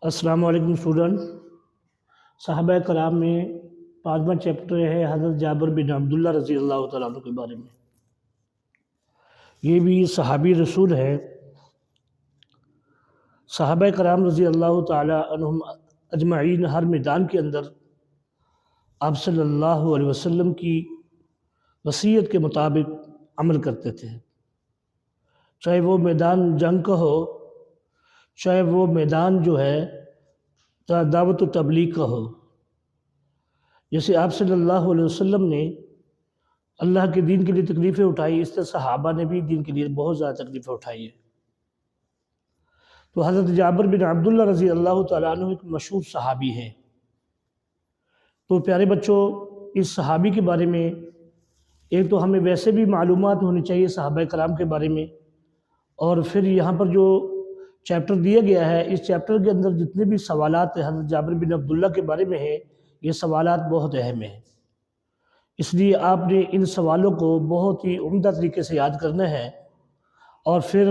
السلام علیکم اسٹوڈنٹ۔ صحابہ کرام میں 5واں چیپٹر ہے حضرت جابر بن عبداللہ رضی اللہ تعالیٰ عنہ کے بارے میں۔ یہ بھی صحابی رسول ہے۔ صحابہ کرام رضی اللہ تعالیٰ عنہم اجمعین ہر میدان کے اندر آپ صلی اللہ علیہ وسلم کی وصیت کے مطابق عمل کرتے تھے، چاہے وہ میدان جنگ کا ہو، چاہے وہ میدان جو ہے دعوت و تبلیغ کا ہو۔ جیسے آپ صلی اللہ علیہ وسلم نے اللہ کے دین کے لیے تکلیفیں اٹھائی، اس طرح صحابہ نے بھی دین کے لیے بہت زیادہ تکلیفیں اٹھائی ہیں۔ تو حضرت جابر بن عبداللہ رضی اللہ تعالیٰ عنہ ایک مشہور صحابی ہے۔ تو پیارے بچوں، اس صحابی کے بارے میں ایک تو ہمیں ویسے بھی معلومات ہونی چاہیے صحابہ کرام کے بارے میں، اور پھر یہاں پر جو چیپٹر دیا گیا ہے، اس چیپٹر کے اندر جتنے بھی سوالات حضرت جابر بن عبداللہ کے بارے میں ہیں، یہ سوالات بہت اہم ہیں۔ اس لیے آپ نے ان سوالوں کو بہت ہی عمدہ طریقے سے یاد کرنا ہے، اور پھر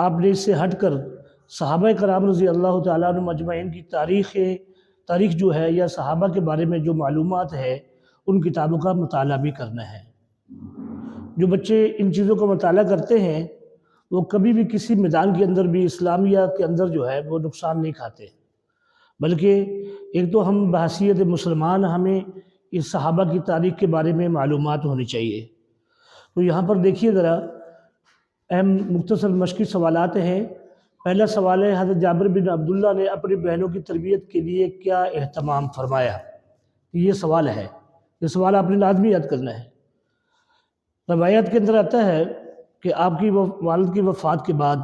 آپ نے اس سے ہٹ کر صحابہ کرام رضی اللہ تعالیٰ عنہ مجمعین کی تاریخ جو ہے یا صحابہ کے بارے میں جو معلومات ہے، ان کتابوں کا مطالعہ بھی کرنا ہے۔ جو بچے ان چیزوں کا مطالعہ کرتے ہیں وہ کبھی بھی کسی میدان کے اندر بھی اسلامیہ کے اندر جو ہے وہ نقصان نہیں کھاتے، بلکہ ایک تو ہم بحیثیت مسلمان ہمیں اس صحابہ کی تاریخ کے بارے میں معلومات ہونی چاہیے۔ تو یہاں پر دیکھیے ذرا اہم مختصر مشقی سوالات ہیں۔ پہلا سوال ہے، حضرت جابر بن عبداللہ نے اپنی بہنوں کی تربیت کے لیے کیا اہتمام فرمایا؟ یہ سوال ہے، یہ سوال آپ نے لازمی یاد کرنا ہے۔ روایات کے اندر آتا ہے کہ آپ کی والد کی وفات کے بعد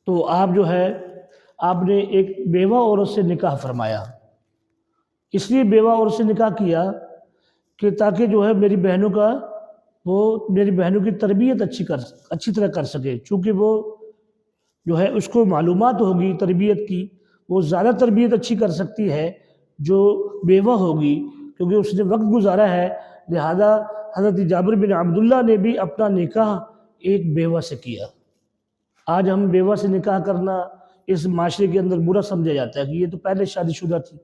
تو آپ نے ایک بیوہ عورت سے نکاح فرمایا۔ اس لیے بیوہ عورت سے نکاح کیا کہ تاکہ جو ہے میری بہنوں کی تربیت اچھی طرح کر سکے، چونکہ وہ جو ہے اس کو معلومات ہوگی تربیت کی، وہ زیادہ تربیت اچھی کر سکتی ہے جو بیوہ ہوگی، کیونکہ اس نے وقت گزارا ہے۔ لہذا حضرت جابر بن عبداللہ نے بھی اپنا نکاح ایک بیوہ سے کیا۔ آج ہم بیوہ سے نکاح کرنا اس معاشرے کے اندر برا سمجھا جاتا ہے کہ یہ تو پہلے شادی شدہ تھی۔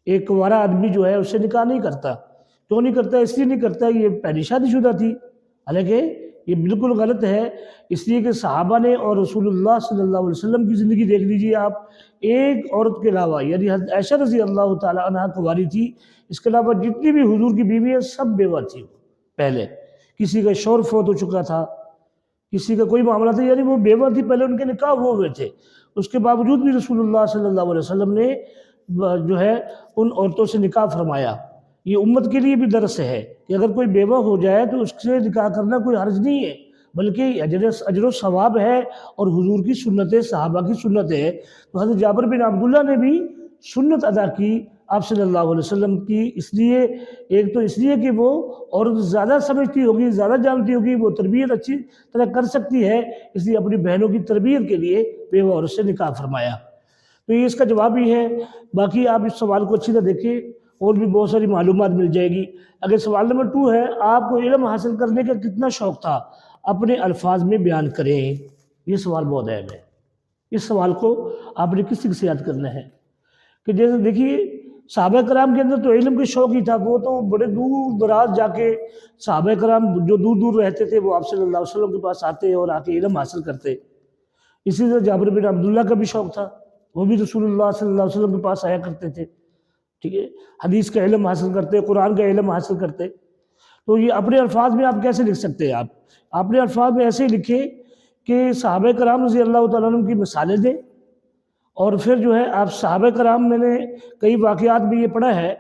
ایک کنوارا آدمی جو ہے اس سے نکاح نہیں کرتا۔ کیوں نہیں کرتا؟ اس لیے نہیں کرتا یہ پہلی شادی شدہ تھی، حالانکہ یہ بالکل غلط ہے۔ اس لیے کہ صحابہ نے اور رسول اللہ صلی اللہ علیہ وسلم کی زندگی دیکھ لیجئے آپ، ایک عورت کے علاوہ یعنی حضرت عائشہ رضی اللہ تعالیٰ عنہ کنواری تھی، اس کے علاوہ جتنی بھی حضور کی بیوی ہیں سب بیوہ تھی۔ پہلے کسی کا شوہر فوت ہو چکا تھا، کسی کا کوئی معاملہ تھا، یعنی وہ بیوہ تھی، پہلے ان کے نکاح ہوئے تھے۔ اس کے باوجود بھی رسول اللہ صلی اللہ علیہ وسلم نے جو ہے ان عورتوں سے نکاح فرمایا۔ یہ امت کے لیے بھی درس ہے کہ اگر کوئی بیوہ ہو جائے تو اس سے نکاح کرنا کوئی حرج نہیں ہے، بلکہ اجر و ثواب ہے، اور حضور کی سنت ہے، صحابہ کی سنت ہے۔ تو حضرت جابر بن عبداللہ نے بھی سنت ادا کی آپ صلی اللہ علیہ وسلم کی، اس لیے ایک تو اس لیے کہ وہ عورت زیادہ سمجھتی ہوگی، زیادہ جانتی ہوگی، وہ تربیت اچھی طرح کر سکتی ہے، اس لیے اپنی بہنوں کی تربیت کے لیے بیوہ عورت سے نکاح فرمایا۔ تو یہ اس کا جواب ہی ہے۔ باقی آپ اس سوال کو اچھی طرح دیکھیں، اور بھی بہت ساری معلومات مل جائے گی۔ اگر سوال نمبر 2 ہے، آپ کو علم حاصل کرنے کا کتنا شوق تھا؟ اپنے الفاظ میں بیان کریں۔ یہ سوال بہت اہم ہے۔ اس سوال کو آپ نے کس طرح سے یاد کرنا ہے کہ جیسے دیکھیے صحابہ کرام کے اندر تو علم کے شوق ہی تھا، وہ تو بڑے دور دراز جا کے صحابہ کرام جو دور دور رہتے تھے وہ آپ صلی اللہ علیہ وسلم کے پاس آتے اور آ کے علم حاصل کرتے۔ اسی طرح جابر بن عبداللہ کا بھی شوق تھا، وہ بھی رسول اللہ صلی اللہ علیہ وسلم کے پاس آیا کرتے تھے، ٹھیک ہے، حدیث کا علم حاصل کرتے، قرآن کا علم حاصل کرتے۔ تو یہ اپنے الفاظ میں آپ کیسے لکھ سکتے ہیں؟ آپ اپنے الفاظ میں ایسے ہی لکھیں کہ صحابہ کرام رضی اللہ تعالیٰ عنہ کی مثالیں دیں، اور پھر جو ہے آپ صحابہ کرام، میں نے کئی واقعات میں یہ پڑھا ہے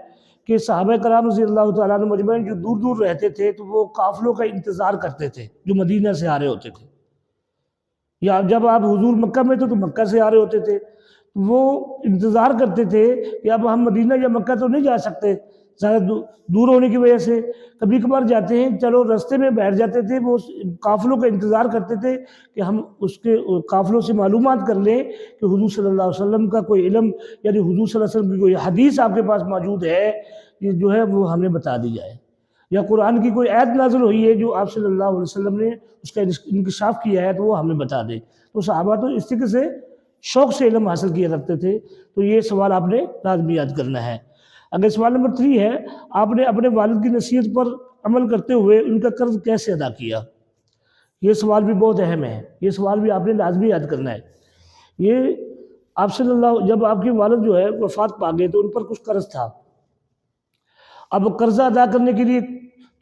کہ صحابہ کرام رضی اللہ تعالیٰ عنہ مجمعین جو دور دور رہتے تھے تو وہ قافلوں کا انتظار کرتے تھے جو مدینہ سے آ رہے ہوتے تھے، یا جب آپ حضور مکہ میں تھے تو مکہ سے آ رہے ہوتے تھے، وہ انتظار کرتے تھے کہ اب ہم مدینہ یا مکہ تو نہیں جا سکتے زیادہ دور ہونے کی وجہ سے، کبھی کبھار جاتے ہیں، چلو رستے میں بیٹھ جاتے تھے، وہ قافلوں کا انتظار کرتے تھے کہ ہم اس کے قافلوں سے معلومات کر لیں کہ حضور صلی اللہ علیہ وسلم کا کوئی علم، یعنی حضور صلی اللہ علیہ وسلم کی کوئی حدیث آپ کے پاس موجود ہے، یہ جو ہے وہ ہمیں بتا دی جائے، یا قرآن کی کوئی آیت نازل ہوئی ہے جو آپ صلی اللہ علیہ وسلم نے اس کا انکشاف کیا ہے تو وہ ہمیں بتا دے۔ تو صحابہ تو اس طریقے سے شوق سے علم حاصل کیا کرتے تھے، تو یہ سوال آپ نے لازمی یاد کرنا ہے۔ اگر سوال نمبر 3 ہے، آپ نے اپنے والد کی نصیحت پر عمل کرتے ہوئے ان کا قرض کیسے ادا کیا؟ یہ سوال بھی بہت اہم ہے، یہ سوال بھی آپ نے لازمی یاد کرنا ہے۔ یہ آپ صلی اللہ، جب آپ کے والد جو ہے وفات پا گئے تو ان پر کچھ قرض تھا۔ اب قرضہ ادا کرنے کے لیے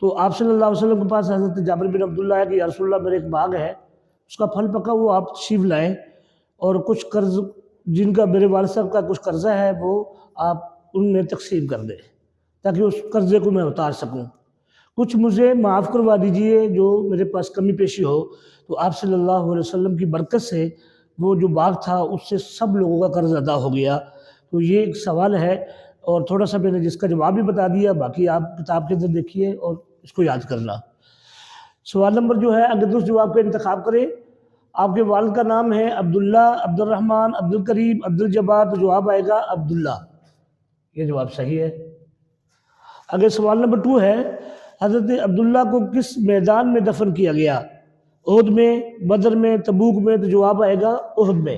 تو آپ صلی اللہ علیہ وسلم کے پاس حضرت جابر بن عبداللہ ہے کہ یا رسول اللہ میرے ایک باغ ہے، اس کا پھل پکا وہ آپ تشریف لائیں، اور کچھ قرض جن کا میرے والد صاحب کا کچھ قرضہ ہے وہ آپ ان میں تقسیم کر دیں تاکہ اس قرضے کو میں اتار سکوں، کچھ مجھے معاف کروا دیجئے جو میرے پاس کمی پیشی ہو۔ تو آپ صلی اللہ علیہ وسلم کی برکت سے وہ جو باغ تھا اس سے سب لوگوں کا قرض ادا ہو گیا۔ تو یہ ایک سوال ہے، اور تھوڑا سا میں نے جس کا جواب بھی بتا دیا، باقی آپ کتاب کے اندر دیکھیے اور اس کو یاد کرنا۔ سوال نمبر جو ہے اگر درست جواب کا انتخاب کریں، آپ کے والد کا نام ہے عبداللہ، عبد الرحمن، عبد الکریم، عبد الجبار، تو جواب آئے گا عبداللہ، یہ جواب صحیح ہے۔ اگر سوال نمبر 2 ہے، حضرت عبداللہ کو کس میدان میں دفن کیا گیا؟ احد میں، بدر میں، تبوک میں، تو جواب آئے گا احد میں،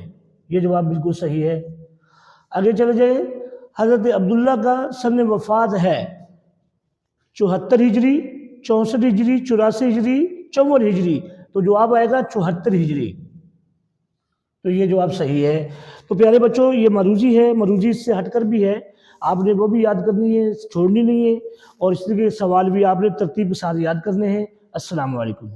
یہ جواب بالکل صحیح ہے۔ آگے چلے جائیں، حضرت عبداللہ کا سن وفات ہے 74 ہجری، 64 ہجری، 84 ہجری، 54 ہجری، تو جواب آئے گا 74 ہجری، تو یہ جواب صحیح ہے۔ تو پیارے بچوں، یہ مروزی ہے، مروزی اس سے ہٹ کر بھی ہے، آپ نے وہ بھی یاد کرنی ہے، چھوڑنی نہیں ہے، اور اس طرح کے سوال بھی آپ نے ترتیب کے ساتھ یاد کرنے ہیں۔ السلام علیکم۔